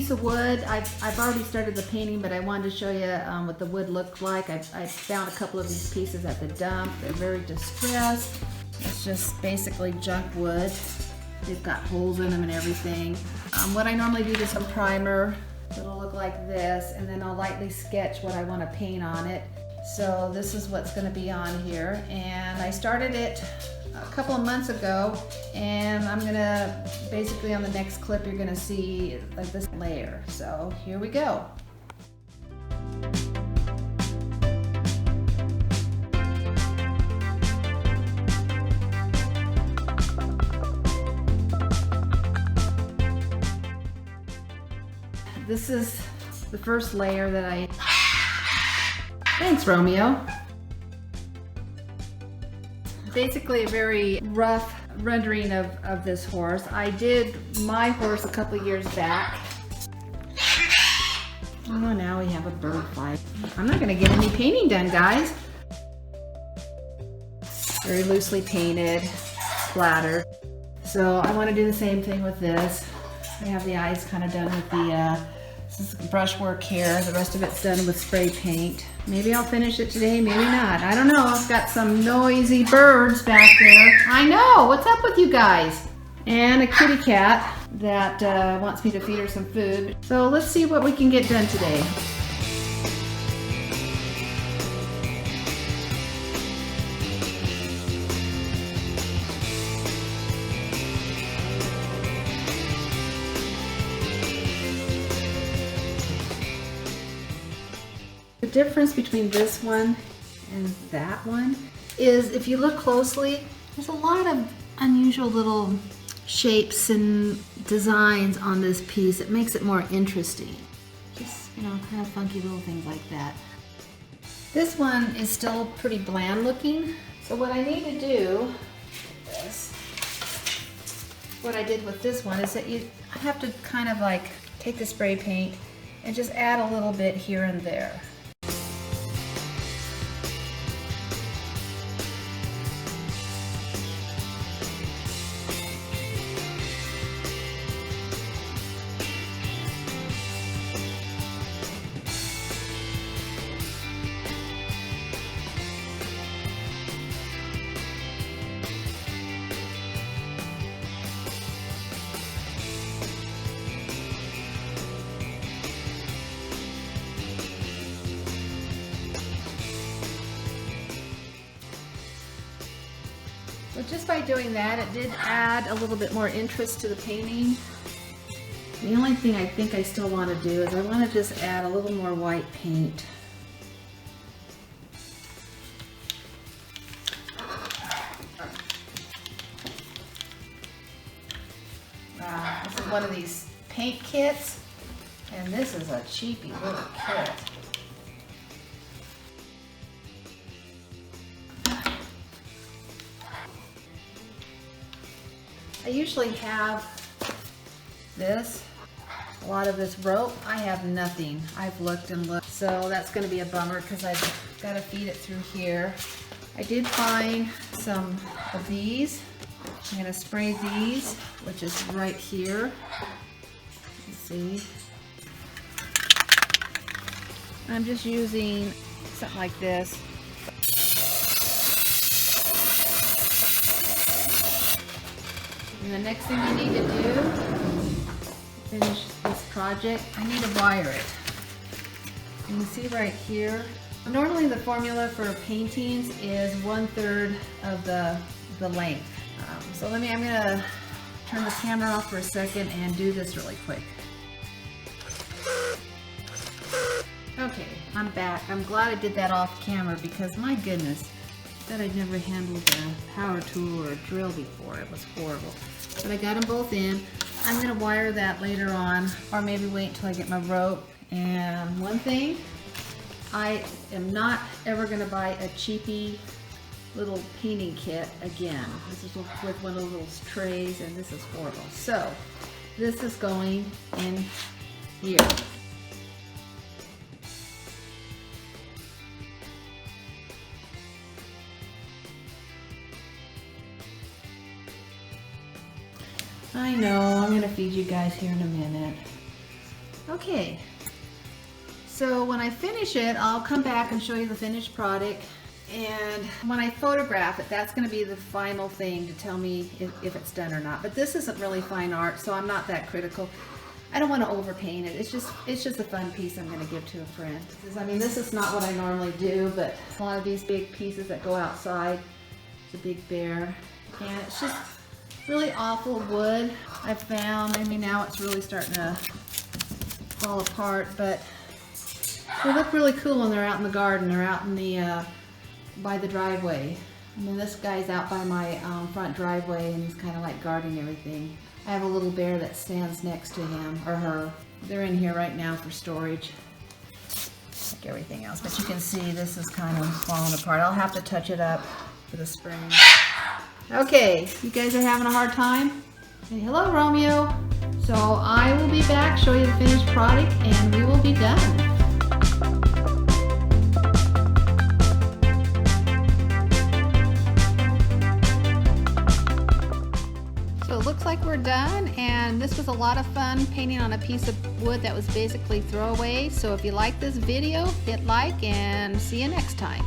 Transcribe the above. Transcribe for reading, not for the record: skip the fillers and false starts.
piece of wood. I've already started the painting, but I wanted to show you what the wood looked like. I found a couple of these pieces at the dump. They're very distressed. It's just basically junk wood. They've got holes in them and everything. What I normally do is some primer. It'll look like this, and then I'll lightly sketch what I want to paint on it. So this is what's going to be on here, and I started it a couple of months ago, and I'm gonna basically on the next clip you're gonna see like this layer. So here we go. This is the first layer that I... Thanks, Romeo. Basically a very rough rendering of this horse. I did my horse a couple years back. Oh, now we have a bird fight. I'm not gonna get any painting done, guys. Very loosely painted, splattered. So I want to do the same thing with this. I have the eyes kind of done with the this is brushwork here. The rest of it's done with spray paint. Maybe I'll finish it today, maybe not. I don't know. I've got some noisy birds back there. I know. What's up with you guys? And a kitty cat that wants me to feed her some food. So let's see what we can get done today. The difference between this one and that one is if you look closely, there's a lot of unusual little shapes and designs on this piece. It makes it more interesting. Just, you know, kind of funky little things like that. This one is still pretty bland looking. So what I need to do is, what I did with this one is that I have to kind of like take the spray paint and just add a little bit here and there. So just by doing that, it did add a little bit more interest to the painting. The only thing I think I still want to do is I want to just add a little more white paint. This is one of these paint kits, and this is a cheapy little kit. I usually have this, a lot of this rope. I have nothing. I've looked and looked. So that's going to be a bummer because I've got to feed it through here. I did find some of these. I'm going to spray these, which is right here. Let's see. I'm just using something like this. And the next thing I need to do to finish this project, I need to wire it. You can see right here. Normally the formula for paintings is 1/3 of the length. So I'm gonna turn the camera off for a second and do this really quick. Okay, I'm back. I'm glad I did that off camera because my goodness, I thought I'd never handled a power tool or a drill before. It was horrible. But I got them both in. I'm gonna wire that later on, or maybe wait until I get my rope. And one thing, I am not ever gonna buy a cheapy little painting kit again. This is with one of those trays, and this is horrible. So this is going in here. I know, I'm gonna feed you guys here in a minute. Okay, so when I finish it, I'll come back and show you the finished product. And when I photograph it, that's going to be the final thing to tell me if it's done or not. But this isn't really fine art, so I'm not that critical. I don't want to overpaint it. It's just a fun piece I'm going to give to a friend. I mean, this is not what I normally do, but a lot of these big pieces that go outside, it's a big bear, and it's just really awful wood I've found. I mean, now it's really starting to fall apart, but they look really cool when they're out in the garden or out in the by the driveway. I mean, this guy's out by my front driveway, and he's kind of like guarding everything. I have a little bear that stands next to him, or her. They're in here right now for storage, like everything else. But you can see this is kind of falling apart. I'll have to touch it up for the spring. Okay, you guys are having a hard time? Say hello, Romeo. So I will be back, show you the finished product, and we will be done. So it looks like we're done, and this was a lot of fun painting on a piece of wood that was basically throwaway. So if you like this video, hit like and see you next time.